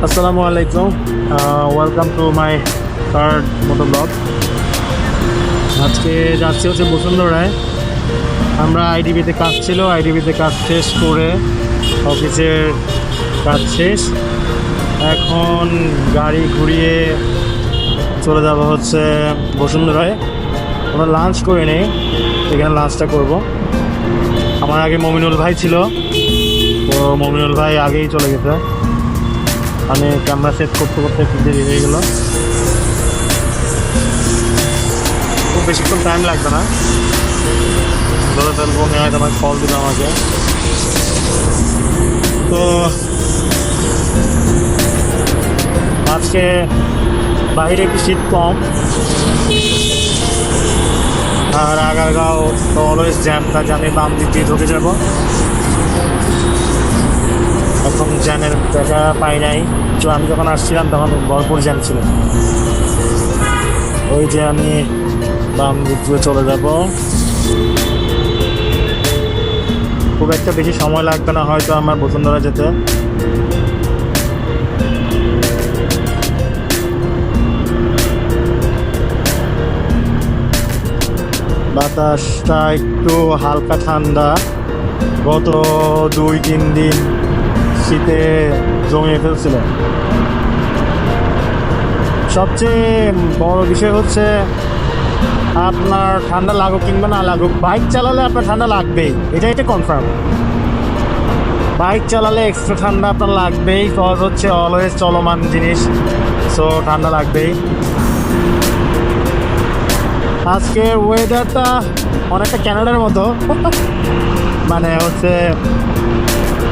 আসসালামু আলাইকুম, welcome to my third moto blog. আজকে যাচ্ছি হচ্ছে বসুন্ধরায়। আমরা আইডিবিতে কাজ ছিল, আইডিবিতে কাজ শেষ করে অফিসের কাজ শেষ, এখন গাড়ি ঘুরিয়ে চলে যাব হচ্ছে বসুন্ধরায়। আমরা লাঞ্চ করে নেই, এখানে লাঞ্চটা করব। আমার আগে মমিনুল ভাই ছিল, তো মমিনুল ভাই আগেই চলে গেছে। আমি ক্যামেরা সেট করতে করতে একটু দেরি হয়ে গেল, খুব বেশিক্ষণ টাইম লাগবে না, ধরে ফেলবো। হয়তো আমার কল দিল আমাকে। তো আজকে বাইরে একটু শীত কম, আর আগারগাঁও তো অলওয়েজ জ্যাম, কাজে আমি বাম দিক দিয়ে ঢুকে যাব। এখন জ্যামের দেখা পাই নাই, তো আমি যখন আসছিলাম তখন ভরপুর জ্যাম ছিল। ওই যে আমি বাম দিক দিয়ে চলে যাব, খুব একটা বেশি সময় লাগবে না হয়তো আমার বসুন্ধরা যেতে। বাতাসটা একটু হালকা ঠান্ডা, গত 2-3 দিন শীতে জমিয়ে ফেলছিল। সবচেয়ে বড় বিষয় হচ্ছে আপনার ঠান্ডা লাগুক কিংবা না লাগুক, বাইক চালালে আপনার ঠান্ডা লাগবেই, এটা কনফার্ম। বাইক চালালে এক্সট্রা ঠান্ডা আপনার লাগবেই, কজ হচ্ছে অলওয়েজ চলমান জিনিস, সো ঠান্ডা লাগবেই। আজকের ওয়েদারটা অনেকটা ক্যানাডার মতো, মানে হচ্ছে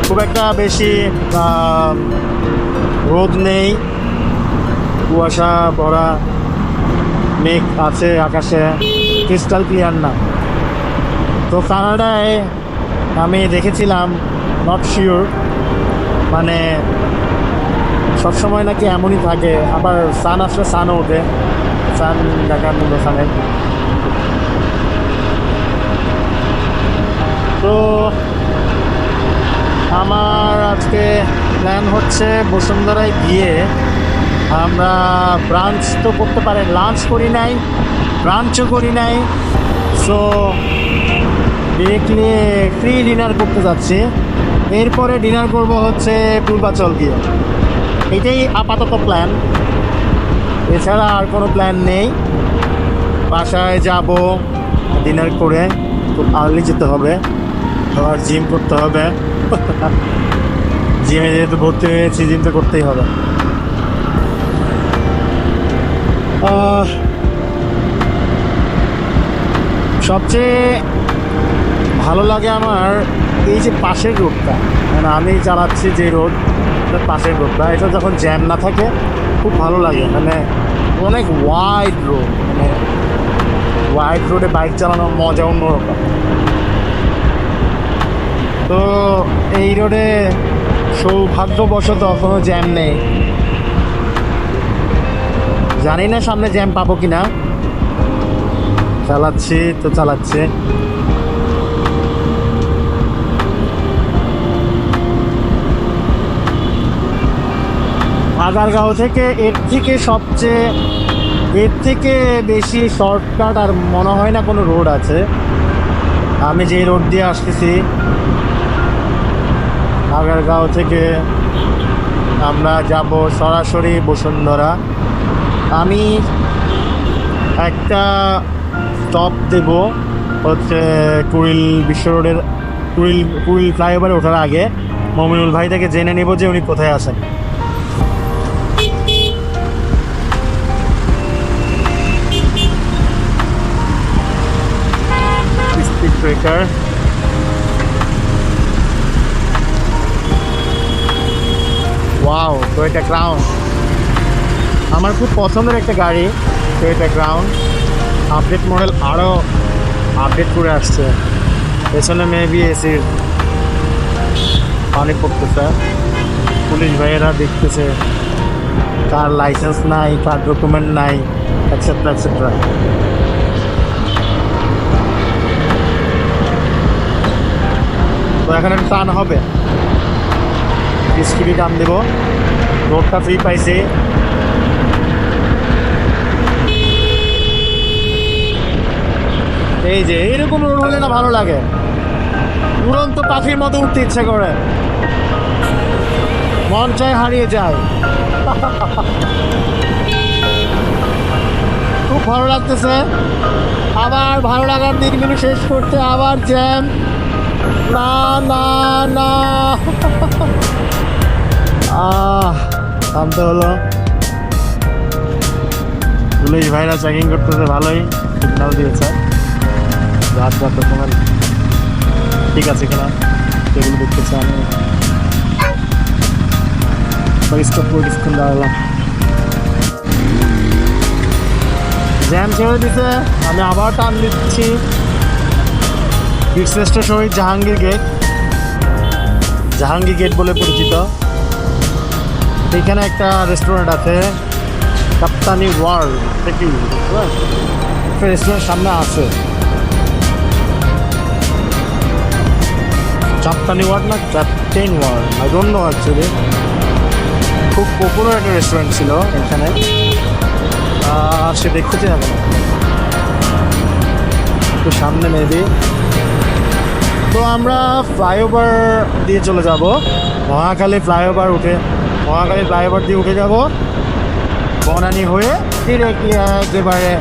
খুব একটা বেশি রোদ নেই, কুয়াশা ভরা মেঘ আছে আকাশে, ক্রিস্টাল ক্লিয়ার না। তো কানাডায় আমি দেখেছিলাম, নট শিওর, মানে সবসময় নাকি এমনই থাকে, আবার সান আসলে সানও ওঠে, সান দেখার মতো সানে। তো আমার আজকে প্ল্যান হচ্ছে বসুন্ধরায় গিয়ে আমরা ব্রাঞ্চ তো করতে পারি, লাঞ্চ করি নাই, ব্রাঞ্চও করি নাই, সো ডিরেক্টলি ফ্রি ডিনার করতে যাচ্ছি। এরপরে ডিনার করব হচ্ছে পূর্বাচল গিয়ে, এটাই আপাতত প্ল্যান, এছাড়া আর কোনো প্ল্যান নেই। বাসায় যাব, ডিনার করে খুব আর্লি যেতে হবে, আবার জিম করতে হবে। জিমে যেহেতু ভর্তি হয়েছি, জিম তো করতেই হবে। সবচেয়ে ভালো লাগে আমার এই যে পাশের রোডটা, মানে আমি চালাচ্ছি যে রোড, পাশের রোডটা, এটা যখন জ্যাম না থাকে খুব ভালো লাগে। মানে অনেক ওয়াইড রোড, মানে ওয়াইড রোডে বাইক চালানোর মজা অন্যরকম। তো এই রোডে সৌভাগ্যবশত কোনো জ্যাম নেই, জানি না সামনে জ্যাম পাবো কিনা, চালাচ্ছি তো চালাচ্ছি। আগারগাঁও থেকে এর থেকে বেশি শর্টকাট আর মনে হয় না কোনো রোড আছে। আমি যে রোড দিয়ে আসতেছি, আগারগাঁও থেকে আমরা যাব সরাসরি বসুন্ধরা। আমি একটা স্টপ দেব হচ্ছে কুড়িল বিশ্ব রোডের, কুড়িল ফ্লাইওভারে ওঠার আগে মমিনুল ভাই থেকে জেনে নেব যে উনি কোথায় আছেন। Speed breaker, wow, Toyota crown আমার খুব পছন্দের একটা গাড়ি। টয়োটা ক্রাউন আপডেট মডেল, আরও আপডেট করে আসছে। পেছনে মেবি এসির পানি পড়তেছে, পুলিশ ভাইয়েরা দেখতেছে কার লাইসেন্স নাই, কার ডকুমেন্ট নাই, এটসেট্রা এটসেট্রা। তো এখানে টান হবে, স্পিডে টান দেবো। রোডটা ফ্রি পাইছি। এই যে এইরকম রোড হলে না ভালো লাগে, উড়ন্ত পাখির মতো উঠতে ইচ্ছে করে, মন চায় হারিয়ে যায়। খুব ভালো লাগতেছে। আবার ভালো লাগার দিকগুলো শেষ করতে আবার জ্যাম। না না না, থামতে হলো। পুলিশ ভাইরা চেকিং করতেছে, ভালোই সিগনাল দিয়েছে। রাত তোমার ঠিক আছে কিনা সেগুলো দেখতেছে। আমি স্টপ করে কিছুক্ষণ দাঁড়ালাম, জ্যাম ছেড়ে দিতে। আমি আবার টান দিচ্ছি বীরশ্রেষ্ঠ শহীদ জাহাঙ্গীর গেট, জাহাঙ্গীর গেট বলে পরিচিত। এখানে একটা রেস্টুরেন্ট আছে, কাপ্তানি ওয়ার্ল্ড, রেস্টুরেন্ট সামনে আছে। কাপ্তানি ওয়ার্ল্ড না captain world, I don't know actually. খুব পপুলার একটা রেস্টুরেন্ট ছিল এখানে, সে দেখতেছি না একটু সামনে মেবি। তো আমরা ফ্লাইওভার দিয়ে চলে যাব, মহাখালী ফ্লাইওভার দিয়ে উঠে যাব, বনানী হয়ে ডিরেক্টলি একেবারে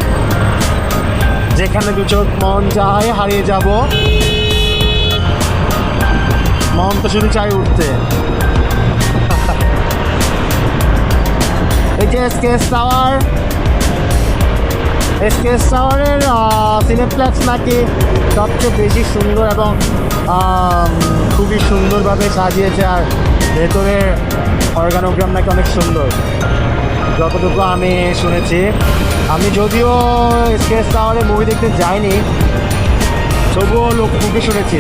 যেখানে দু চোখ মন চায় হারিয়ে যাব। মন তো শুধু চাই উঠতে। এই যে এসকেএস টাওয়ারের সিনেপ্লেক্স নাকি সবচেয়ে বেশি সুন্দর এবং খুবই সুন্দরভাবে সাজিয়েছে, আর ভেতরের অর্গানোগ্রাম নাকি অনেক সুন্দর যতটুকু আমি শুনেছি। আমি যদিও এসকেএস টাওয়ারে মুভি দেখতে যাইনি, তবুও লোকমুখে শুনেছি।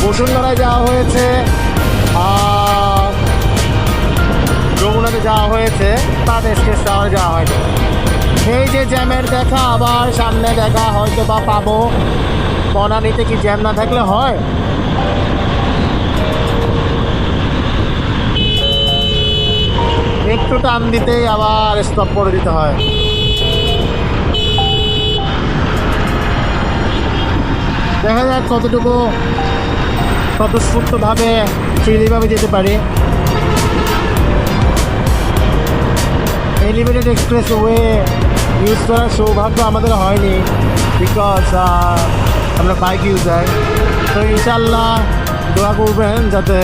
বসুন্ধরায় যাওয়া হয়েছে, যমুনাতে যাওয়া হয়েছে, তার এসকেএস টাওয়ারে যাওয়া হয়নি। এই যে জ্যামের দেখা, আবার সামনে দেখা হয়তো বা পাবো। বনানীতে কি জ্যাম না থাকলে হয়? একটু টান দিতেই আবার স্টপ করে দিতে হয়। দেখা যাক কতটুকু স্বতঃস্ফূর্তভাবে ফ্রিলিভাবে যেতে পারি। এলিভেটেড এক্সপ্রেস ওয়ে ইউজ করার সৌভাগ্য আমাদের হয়নি, বিকজ আমরা বাইক ইউজার। তো ইনশাল্লাহ দোয়া করবেন যাতে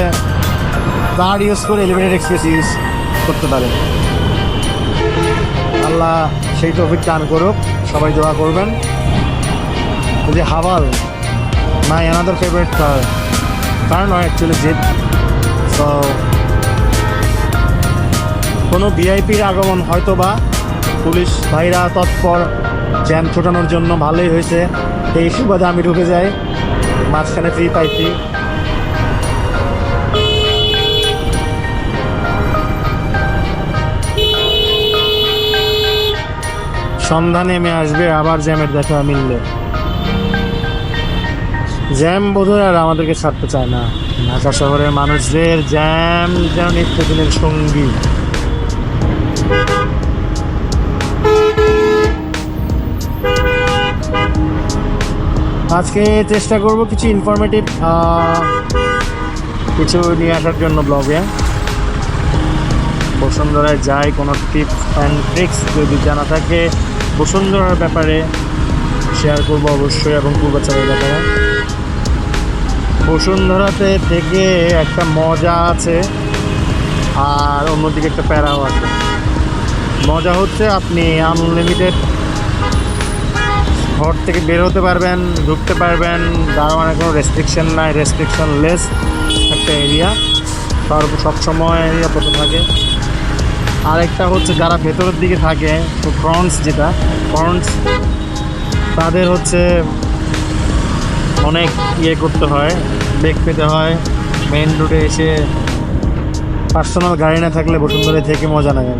কার ইউজ করে এলিভেটেড এক্সপ্রেস ইউজ করতে পারে। আল্লাহ সেই তৌফিক দান করুক, সবাই দোয়া করবেন। ওই যে হাওয়াল মাই অ্যানাদার ফেভারিট কার নয় অ্যাকচুয়ালি জিপ। সো কোনো ভিআইপির আগমন হয়তো বা, পুলিশ ভাইরা তৎপর জ্যাম ছোটানোর জন্য, ভালোই হয়েছে। এই সুবাদে আমি ঢুকে যাই, মাঝখানে ফ্রি পাইছি। সন্ধ্যা নেমে আসবে, আবার জ্যামের দেখা মিললে। জ্যাম বোধহয় আর আমাদেরকে ছাড়তে চায় না। ঢাকা শহরের মানুষদের জ্যাম যেন নিত্যদিনের সঙ্গী। আজকে চেষ্টা করব কিছু ইনফরমেটিভ কিছু নিয়ে আসার জন্য ব্লগে। বসুন্ধরায় যাই, কোনো টিপস অ্যান্ড ট্রিক্স যদি জানা থাকে বসুন্ধরার ব্যাপারে শেয়ার করব অবশ্যই, এবং পূর্বাচলের ব্যাপারে। বসুন্ধরাতে থেকে একটা মজা আছে, আর অন্যদিকে একটা প্যারাও আছে। মজা হচ্ছে আপনি আনলিমিটেড ঘর থেকে বের হতে পারবেন, ঢুকতে পারবেন, দারোয়ানের কোনো রেস্ট্রিকশন নাই, রেস্ট্রিকশনলেস একটা এরিয়া, সবসময় নিরাপদ থাকে। আরেকটা হচ্ছে যারা ভেতরের দিকে থাকে, তো ফ্রন্টস তাদের হচ্ছে অনেক করতে হয়, ব্রেক পেতে হয়। মেইন রোডে এসে পার্সোনাল গাড়ি না থাকলে বসুন্ধরায় থেকে মজা নেয়।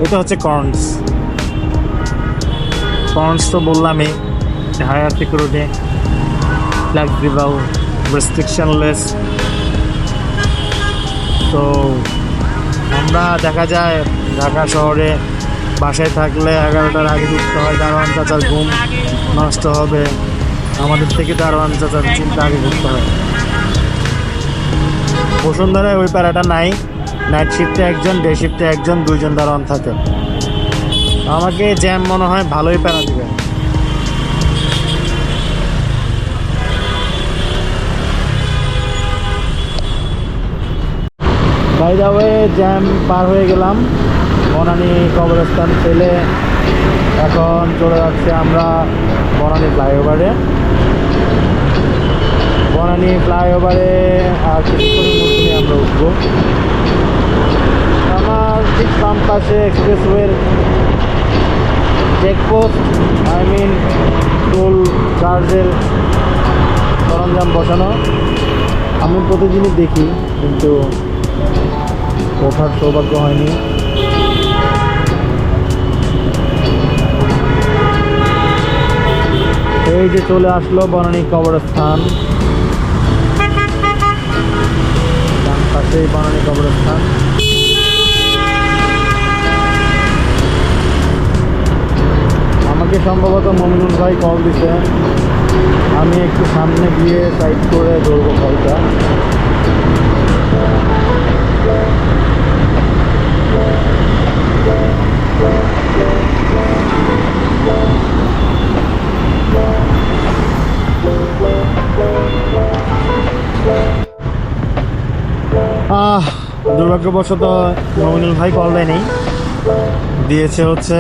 এটা হচ্ছে কর্নস তো বললামই, হায়ার সিকিউরিটি, ফ্লেক্সিবল, রেস্ট্রিকশনলেস। তো আমরা দেখা যায় ঢাকা শহরে বাসায় থাকলে 11টার আগে ঢুকতে হয়, দারোয়ান চাচার ঘুম নষ্ট হবে, আমাদের থেকে দারোয়ান চাচার চিন্তা আগে করতে হয়। বসুন্ধরায় ওই প্যারাটা নাই, নাইট শিফটে একজন, ডে শিফটে একজন, 2জন দারোয়ান থাকে। আমাকে জ্যাম মনে হয় ভালোই প্যারা দিবে। বাই দ্য ওয়ে, জ্যাম পার হয়ে গেলাম, বনানী কবরস্থান ফেলে এখন চলে যাচ্ছে আমরা বনানী ফ্লাইওভারে। বনানী ফ্লাইওভারে আর কিছুক্ষণের মধ্যে আমরা উঠবো। আমার ঠিক বাম পাশে এক্সপ্রেসওয়ের চেকপোস্ট, আই মিন টোল চার্জের সরঞ্জাম বসানো। আমি প্রতিদিনই দেখি, কিন্তু ওঠার সৌভাগ্য হয়নি। এই যে চলে আসলো বনানী কবরস্থান, ডান পাশেই বনানী কবরস্থান। আমাকে সম্ভবত মমিনুল ভাই কল দিছে, আমি একটু সামনে গিয়ে সাইড করে ধরবো কলটা। দুর্ভাগ্যবশত মমিনুল ভাই কল দেয়নি, দিয়েছে হচ্ছে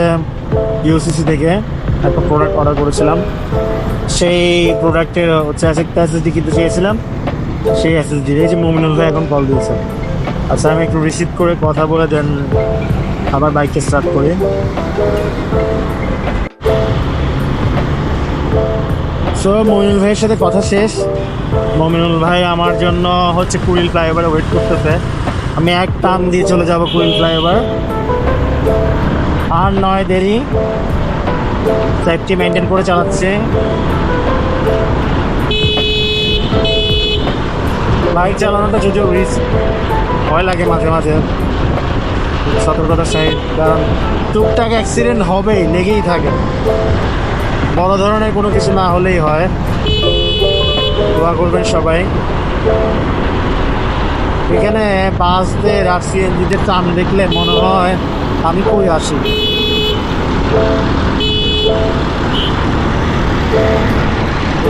ইউসিসি থেকে একটা প্রোডাক্ট অর্ডার করেছিলাম। সেই প্রোডাক্টের হচ্ছে একটা এসএসডি কিনতে চেয়েছিলাম, সেই এসএসডি এই যে মমিনুল ভাই এখন কল দিয়েছে। আচ্ছা, আমি একটু রিসিভ করে কথা বলে দেন আবার বাইকটা স্টার্ট করি। সো মমিনুল ভাইয়ের সাথে কথা শেষ। মমিনুল ভাই আমার জন্য হচ্ছে কুড়িল ফ্লাইওভারে ওয়েট করতেছে। আমি এক টান দিয়ে চলে যাব কুড়িল ফ্লাইওভার, আর নয় দেরি। সেফটি মেনটেন করে চালাচ্ছে। বাইক চালানোটা যদিও রিস্ক, ভয় লাগে মাঝে মাঝে, সতর্কতার সাইড, কারণ টুকটাক অ্যাক্সিডেন্ট হবেই, লেগেই থাকে। বড় ধরনের কোনো কিছু না হলেই হয়। দোয়া করবেন সবাই। এখানে বাসদের আর সিএনজিদের টান দেখলে মনে হয় আমি কই আসি।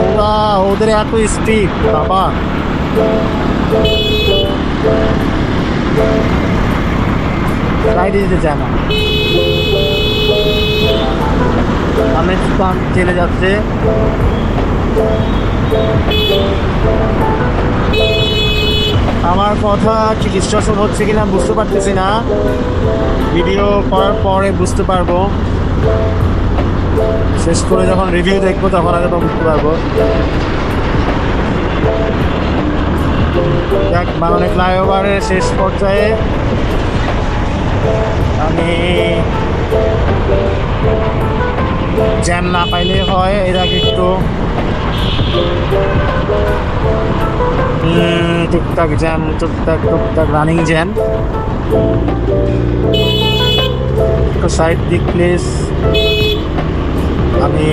ওরা ওদের এত স্পিড, বাবা। সাইডে দিতে চায় না, আমি চলে যাচ্ছে। আমার কথা কি ডিস্ট্রাকশন হচ্ছে কিনা বুঝতে পারতেছি না, ভিডিও করার পরে বুঝতে পারবো। শেষ করে যখন রিভিউ দেখবো তখন আগে তো বুঝতে পারবো। দেখ, বানানে ফ্লাইওভারের শেষ পর্যায়ে আমি জ্যাম না পাইলে হয়, এর আগে একটু টুকটাক জ্যাম, টুকটাক রানিং জ্যাম। একটু সাইড দিক প্লিজ, আমি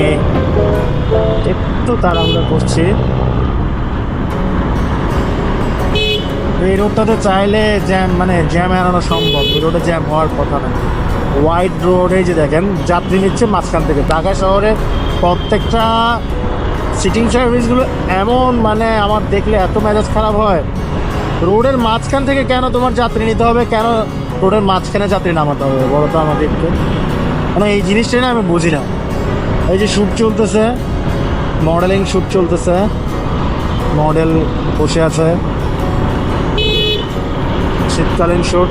একটু তাড়াহুড়া করছি। এই রোডটাতে চাইলে জ্যাম এড়ানো সম্ভব, এই রোডে জ্যাম হওয়ার কথা না। ওয়াইড রোডে যে দেখেন যাত্রী নিচ্ছে মাঝখান থেকে। ঢাকা শহরে প্রত্যেকটা সিটিং সার্ভিসগুলো এমন, আমার দেখলে এত মেজাজ খারাপ হয়। রোডের মাঝখান থেকে কেন তোমার যাত্রী নিতে হবে, কেন রোডের মাঝখানে যাত্রী নামাতে হবে বলো তো আমাদের একটু। এই জিনিসটাই না আমি বুঝি না। এই যে শ্যুট চলতেছে, মডেলিং শ্যুট চলতেছে, মডেল বসে আছে, শীতকালীন শ্যুট।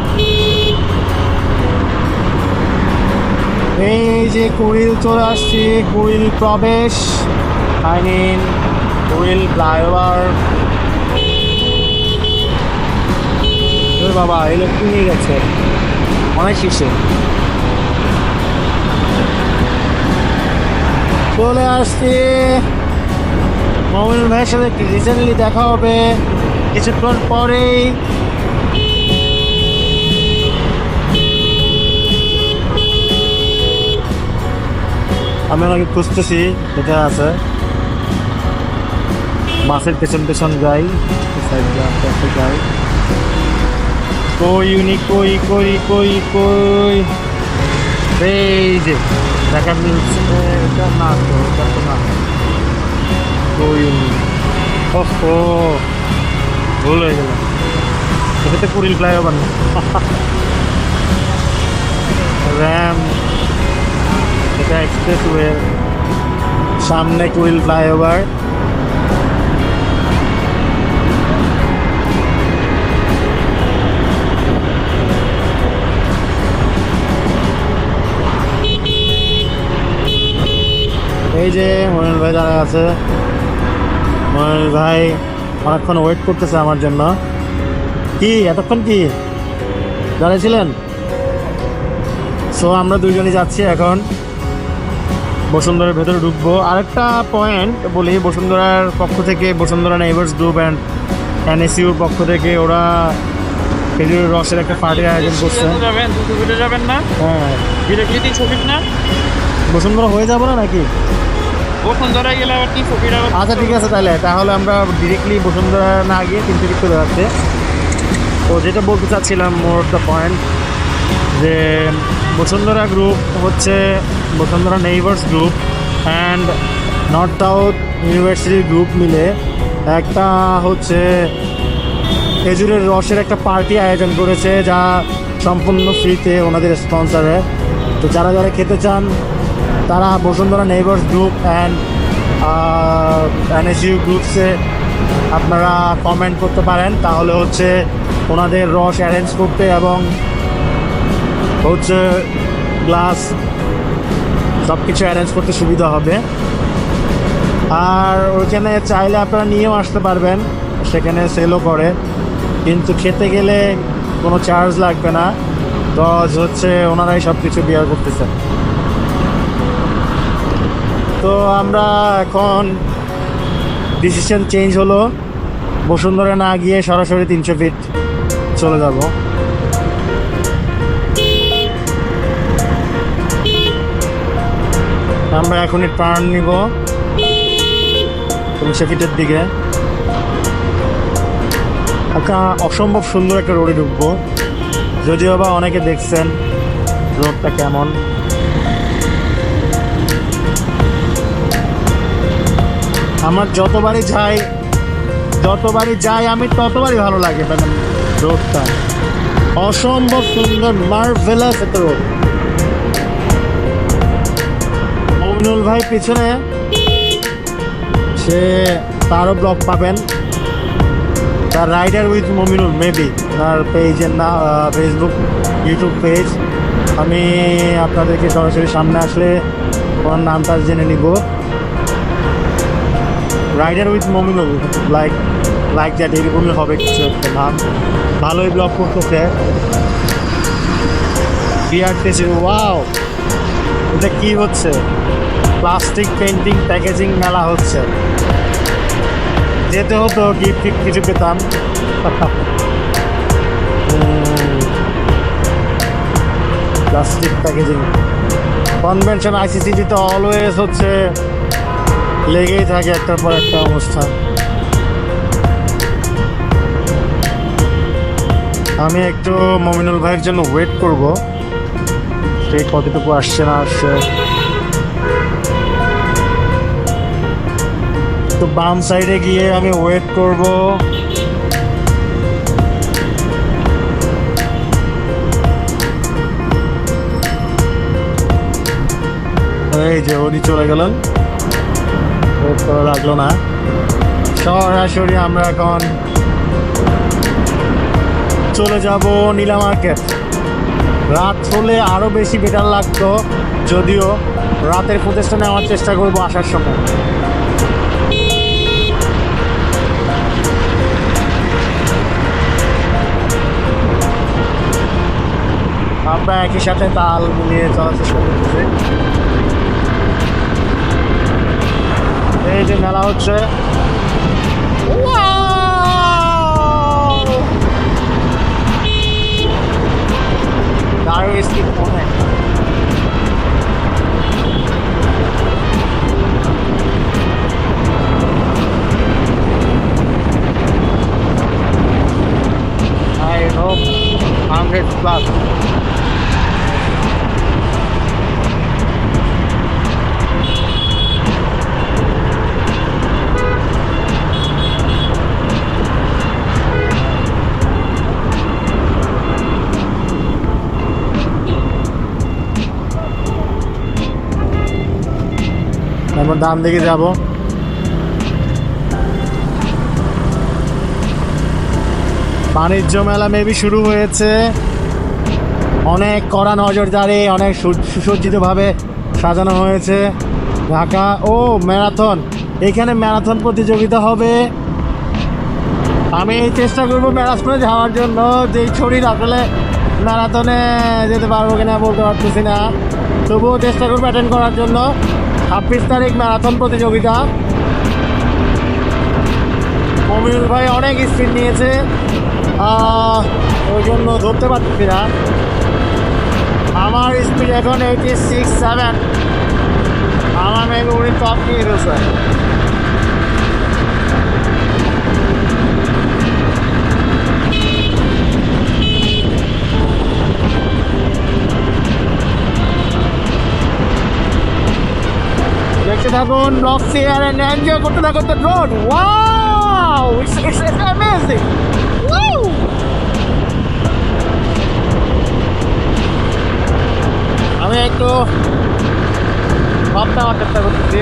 এই যে কুড়িল চলে আসছি, কুড়িল প্রবেশ, আই মিন কুড়িল ফ্লাইওভার। বাবা এগুলো কিনে গেছে অনেক শীর্ষে। চলে আসছি, মমিনুল ভাইয়ের সাথে রিসেন্টলি দেখা হবে কিছুক্ষণ পরেই। আমি ওনাকে খুঁজতেছি, কোথায় আছে। বাসের পেছন পেছন যাই, যাই। কই উনি, কই কই কই কই, এই যে দেখা মিলছে। এটা না তো, এটা তো না। কই উনি, ওহো ভুল হয়ে গেল। এটা তো কুড়িল ফ্লাইওভার না, র্যাম। এটা এক্সপ্রেসওয়ে, সামনে কুড়িল ফ্লাইওভার। এই যে মনির ভাই দাঁড়ায় আছে। মনির ভাই অনেকক্ষণ ওয়েট করতেছে আমার জন্য। কি এতক্ষণ কি দাঁড়িয়েছিলেন? সো আমরা দুইজনই যাচ্ছি এখন বসুন্ধরার ভেতরে ঢুকবো। আরেকটা পয়েন্ট বলি, বসুন্ধরার পক্ষ থেকে, বসুন্ধরা নেইবার্স গ্রুপ অ্যান্ড এনএসইউর পক্ষ থেকে ওরা খেজুরের রসের একটা পার্টির আয়োজন করছে। যাবেন না? হ্যাঁ, ডিরেক্টলি ছবি না, বসুন্ধরা হয়ে যাবো না নাকি? বসুন্ধরা গেলে আবার কি ছবিটা? আচ্ছা ঠিক আছে, তাহলে আমরা ডিরেক্টলি বসুন্ধরা না গিয়ে 3 টিকিট করে যাচ্ছে। তো যেটা বলতে চাচ্ছিলাম, মোর অফ দ্য পয়েন্ট, যে বসুন্ধরা গ্রুপ হচ্ছে Bashundhara neighbours group and north south university group মিলে একটা হচ্ছে খেজুরের রসের একটা পার্টি আয়োজন করেছে, যা সম্পূর্ণ ফ্রিতে ওনাদের স্পন্সরে। তো যারা যারা খেতে চান তারা Bashundhara neighbours group and NSU গ্রুপসে আপনারা কমেন্ট করতে পারেন, তাহলে হচ্ছে ওনাদের রস অ্যারেঞ্জ করতে এবং হচ্ছে গ্লাস সব কিছু অ্যারেঞ্জ করতে সুবিধা হবে। আর ওইখানে চাইলে আপনারা নিয়েও আসতে পারবেন, সেখানে সেলও করে, কিন্তু খেতে গেলে কোনো চার্জ লাগবে না। তো হচ্ছে ওনারাই সব কিছু বিয়ার করতেছেন। তো আমরা এখন ডিসিশন চেঞ্জ হলো, বসুন্ধরা না গিয়ে সরাসরি 300 ফিট চলে যাব। আমরা এখনই টার্ন নিব 300 ফিটের দিকে। একটা অসম্ভব সুন্দর একটা রোডে ঢুকবো, যদিও বা অনেকে দেখছেন রোডটা কেমন। আমার যতবারই যাই আমি ততবারই ভালো লাগে, মানে রোডটা অসম্ভব সুন্দর, মার্ভেলাস একটা রোড। মমিনুল ভাই পিছনে, সে তারও ব্লগ পাবেন, তার রাইডার উইথ মমিনুল, মেবি তার পেজের না, ফেসবুক ইউটিউব পেজ। আমি আপনাদেরকে সরাসরি সামনে আসলে ওনার নামটা জেনে নিব। Rider with Mominul, like that, এরকমই হবে কিছু একটা নাম। ভালোই ব্লগ করতেছে, বিআরটিসি। ওয়াও, এটা কি হচ্ছে? প্লাস্টিক পেন্টিং প্যাকেজিং মেলা হচ্ছে। যেতে হতো, গিফট কিছু পেতাম। প্লাস্টিক প্যাকেজিং কনভেনশন, আইসিসিটি তো অলওয়েজ হচ্ছে লেগেই থাকে একটার পর একটা অনুষ্ঠান। আমি একটু মমিনুল ভাইয়ের জন্য ওয়েট করব, সে কতটুকু আসছে না আসছে। তো বাম সাইডে গিয়ে আমি ওয়েট করব। এই যে উনি চলে গেলেন, ওয়েট করা লাগলো না। সরাসরি আমরা এখন চলে যাব নীলা মার্কেট। রাত হলে আরও বেশি বেটার লাগতো, যদিও রাতের ফুটেজটা নেওয়ার চেষ্টা করবো আসার সময়। আমরা একই সাথে তাল মিলিয়ে চলার চেষ্টা করতেছি। এই যে মেলা হচ্ছে, প্লাস। তারপর ডান দিকে যাব। বাণিজ্য মেলা মেবি শুরু হয়েছে, অনেক কড়া নজরদারি, অনেক সুসজ্জিতভাবে সাজানো হয়েছে। ঢাকা ও ম্যারাথন, এখানে ম্যারাথন প্রতিযোগিতা হবে। আমি চেষ্টা করবো ম্যারাথনে যাওয়ার জন্য, যেই শরীর আসলে ম্যারাথনে যেতে পারবো কিনা বলতে পারতেছি না, তবুও চেষ্টা করবো অ্যাটেন্ড করার জন্য। 26 তারিখ ম্যারাথন প্রতিযোগিতা। মমিনুল ভাই অনেক স্পিড নিয়েছে, ওই জন্য ধরতে পারছি না। আমার স্পিড এখন 86-7। আমার মেয়ে উনি টপ নিয়ে গেছে। দেখতে থাকুন ব্লগ শেয়ার এন্ড এনজয় করতে থাকুন the road. Wow, it's amazing. আমি একটু ভাবতে আমার চেষ্টা করতেছি।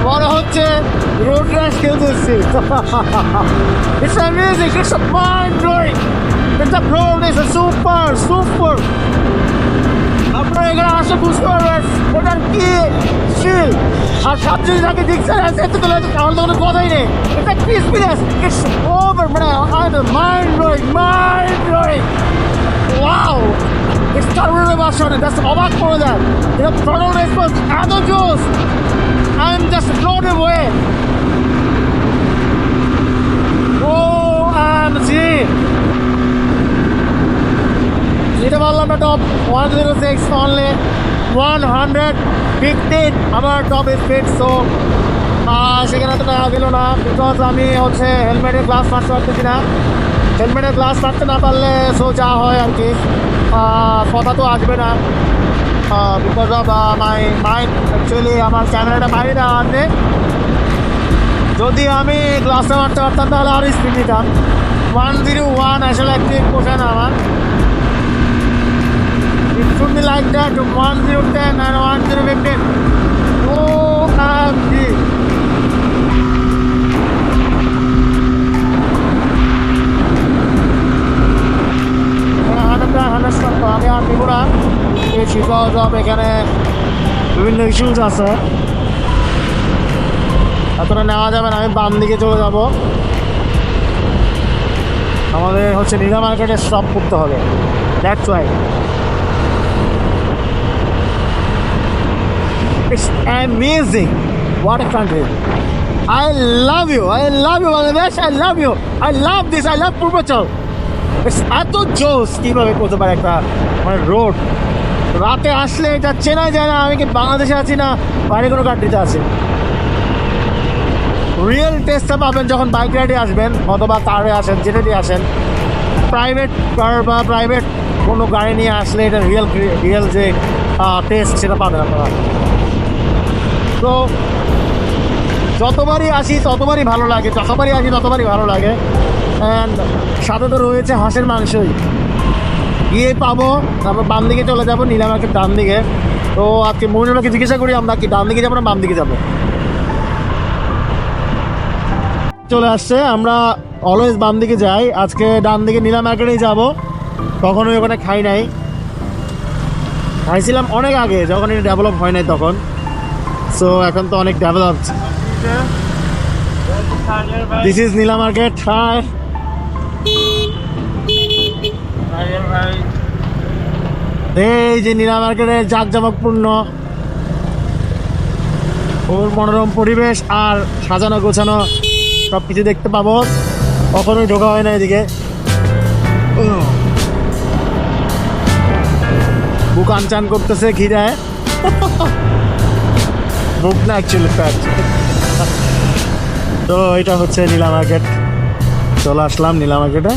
মনে হচ্ছে রোড র্যাশ খেলতেছি। It's amazing, it's a mind blowing, it's a pro, it's a super। আপনারা এখানে আসে বুঝতে পারবেন ওটার কি ফিল। আর সাথে যদি তাকে দেখছেন এত তো আমার তো কোনো কথাই নেই। এটা ক্রিসপিনেস, ইটস ওভার, মানে মাইন্ড ব্লোয়িং। ওয়াও, ইটস টার্বোর ভার্সন, জাস্ট অবাক করে দেন। এটা থ্রটল রেসপন্স এত জোস, I am just blown away. OMG, যেটা বললাম না, টপ 106 অনলি 115 আমার টপ স্পিড। সো সেখানে তো নেওয়া গেল না, বিকজ আমি হচ্ছে হেলমেটের গ্লাস মারতে পারতেছি না। হেলমেটের গ্লাস মারতে না পারলে সো যা হয় আর কি, কথা তো আসবে না, because of my mind. Actually আমার ক্যামেরাটা বাইরে দেওয়া আছে, যদি আমি গ্লাসটা মারতে পারতাম তাহলে আরও স্পিড নিতাম। 101 আসলে একটি পোষায় না আমার। It should be like that, 1010 and 1015. OMG. আমি আর নিব না, বিকজ অফ এখানে বিভিন্ন ইস্যুস আছে, এতটা নেওয়া যাবে না। আমি বাম দিকে চলে যাব, আমাদের হচ্ছে নীলা মার্কেটে স্টপ করতে হবে। That's why it's amazing. What a country. I love you Bangladesh, I love you, I love this, I love purbacol. It's এত জোস কীভাবে করতে পারে একটা মানে রোড। রাতে আসলে এটা চেনা যায় না আমি কি বাংলাদেশে আছি না বাইরে কোনো কান্ট্রিতে আছি। রিয়েল টেস্টটা পাবেন যখন বাইক রাইডে আসবেন অথবা কারে আসেন, যেটা দিয়ে আসেন, প্রাইভেট কার বা প্রাইভেট কোনো গাড়ি নিয়ে আসলে এটা রিয়েল যে টেস্ট সেটা পাবেন আপনারা। তো যতবারই আসি ততবারই ভালো লাগে, অ্যান্ড সাথে তো রয়েছে হাঁসের মাংসই। গিয়ে পাবো, তারপর বাম দিকে চলে যাবো, নীলা মার্কেট ডান দিকে। তো আজকে মহিলাকে জিজ্ঞাসা করি আমরা কি ডান দিকে যাবো না বাম দিকে যাবো। চলে আসছে, আমরা অলওয়েজ বাম দিকে যাই, আজকে ডান দিকে নীলা মার্কেটেই যাবো। কখনোই ওখানে খাই নাই, খাইছিলাম অনেক আগে যখন এটা ডেভেলপ হয় নাই তখন। সো এখন তো অনেক developed. This is Nila market. Hi, এই যে নীলা মার্কেটের জাঁকজমকপূর্ণ ওর মনোরম পরিবেশ আর সাজানো গোছানো সব কিছু দেখতে পাবো। কখনোই ঢোকা হয় না এদিকে। বুক আনচান করতেছে খিদায়। বুক না অ্যাকচুয়ালি প্যাট। তো এটা হচ্ছে নীলা মার্কেট। চলে আসলাম নীলা মার্কেটে,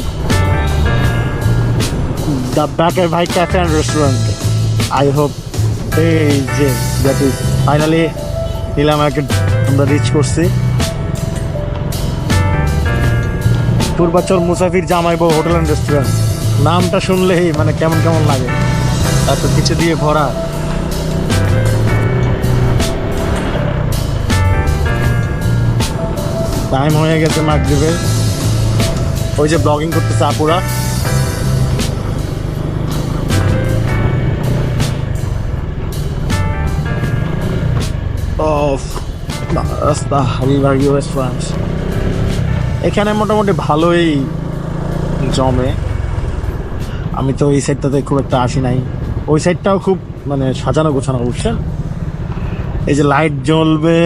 দ্য ব্যাকের ভাই cafe and restaurant. I hope এই যে that is finally Nila market আমরা রিচ করছি। পূর্বাচল মুসাফির জামাইবো হোটেল অ্যান্ড রেস্টুরেন্ট, নামটা শুনলেই মানে কেমন কেমন লাগে, এত কিছু দিয়ে ভরা। টাইম হয়ে গেছে মাগরিবের। ওই যে ব্লগিং করতেছে আপুরা। রাস্তা রিভার ইউএস ফ্রান্স, এখানে মোটামুটি ভালোই জমে। আমি তো এই সাইডটাতে খুব একটা আসি নাই, ওই সাইডটাও খুব মানে সাজানো গোছানো, বুঝছেন? এই যে লাইট জ্বলবে,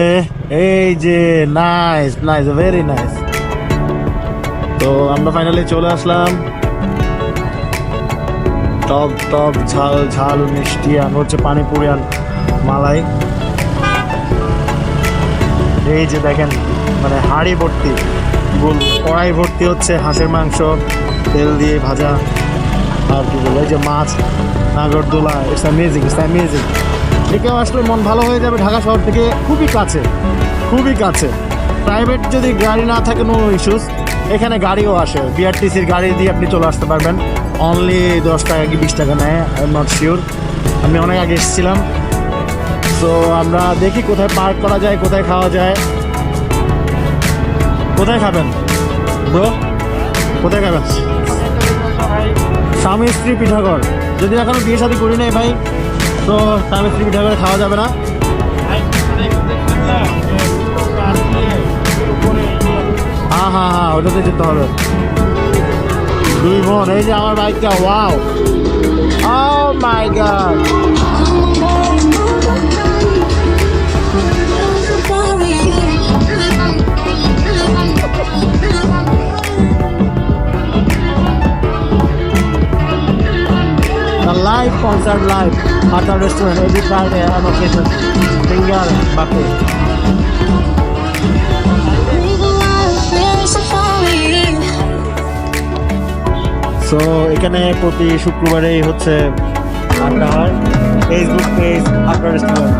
এই যে নাইস নাইস, ভেরি নাইস। তো আমরা ফাইনালি চলে আসলাম। টক টক ঝাল ঝাল মিষ্টি আর হচ্ছে পানিপুরি আর মালাই। এই যে দেখেন মানে হাঁড়ি ভর্তি, কড়াই ভর্তি হচ্ছে হাঁসের মাংস তেল দিয়ে ভাজা, আর কি বলবো এই যে মাছ, নাগরদোলা। It's amazing, it's amazing. এখানে আসলে মন ভালো হয়ে যাবে। ঢাকা শহর থেকে খুবই কাছে, খুবই কাছে। প্রাইভেট যদি গাড়ি না থাকে নো ইস্যুস, এখানে গাড়িও আসে, বিআরটিসির গাড়ি দিয়ে আপনি চলে আসতে পারবেন। অনলি 10 টাকা কি 20 টাকা নেয়, আই এম নট শিওর, আমি অনেক আগে এসেছিলাম। তো আমরা দেখি কোথায় পার্ক করা যায়, কোথায় খাওয়া যায়। কোথায় খাবেন ব্রো, কোথায় খাবেন? স্বামী স্ত্রী পিঠাঘর, যদি এখনো বিয়ে শাদী করি নাই ভাই, তো স্বামী স্ত্রী পিঠাঘরে খাওয়া যাবে না। হ্যাঁ হ্যাঁ হ্যাঁ, ওটাতে যেতে হবে। দুই বোন, এই যে আমার বাইকটা, wow, O my god. Live concert live at the restaurant every Friday on occasion. Finger buffet. So এখানে প্রতি শুক্রবারেই হচ্ছে আড্ডা হয়। ফেসবুক পেজ আড্ডা রেস্টুরেন্ট।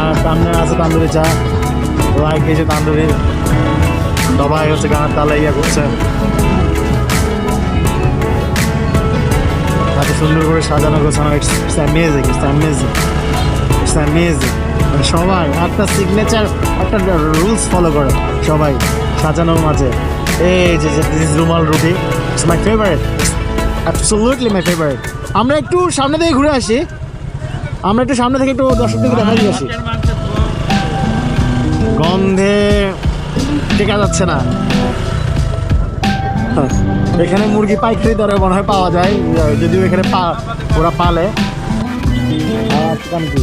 আর সামনে আছে তান্দুরি চা, লাইক এই যে তান্দুরি, সবাই হচ্ছে গানের তালে ইয়া করছে। এত সুন্দর করে সাজানো গোছানো, it's amazing, it's amazing, it's amazing. মানে সবাই একটা সিগনেচার, একটা রুলস ফলো করে সবাই সাজানোর মাঝে। এই যে দিস ইজ রুমাল রুটি, it's my favourite, absolutely my favourite. আমরা একটু সামনে থেকে ঘুরে আসি, আমরা একটু সামনে থেকে একটু দর্শকদেরকে দেখা দিয়ে আসি। গন্ধে টেকা যাচ্ছে না। এখানে মুরগি পাইকারি দরে মনে হয় পাওয়া যায়, যদিও এখানে ওরা পালে। কি